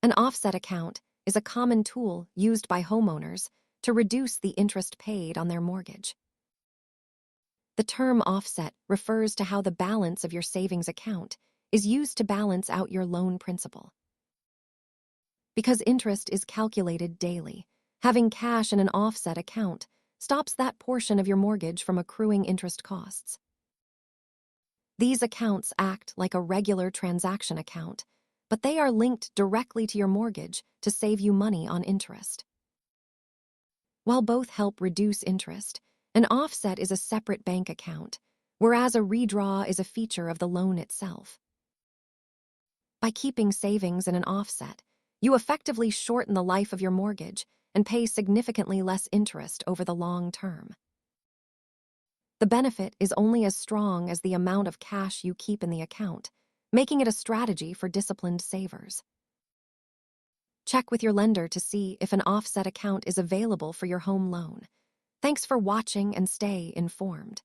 An offset account is a common tool used by homeowners to reduce the interest paid on their mortgage. The term offset refers to how the balance of your savings account is used to balance out your loan principal. Because interest is calculated daily, having cash in an offset account stops that portion of your mortgage from accruing interest costs. These accounts act like a regular transaction account, but they are linked directly to your mortgage to save you money on interest. While both help reduce interest, an offset is a separate bank account, whereas a redraw is a feature of the loan itself. By keeping savings in an offset, you effectively shorten the life of your mortgage and pay significantly less interest over the long term. The benefit is only as strong as the amount of cash you keep in the account, making it a strategy for disciplined savers. Check with your lender to see if an offset account is available for your home loan. Thanks for watching and stay informed.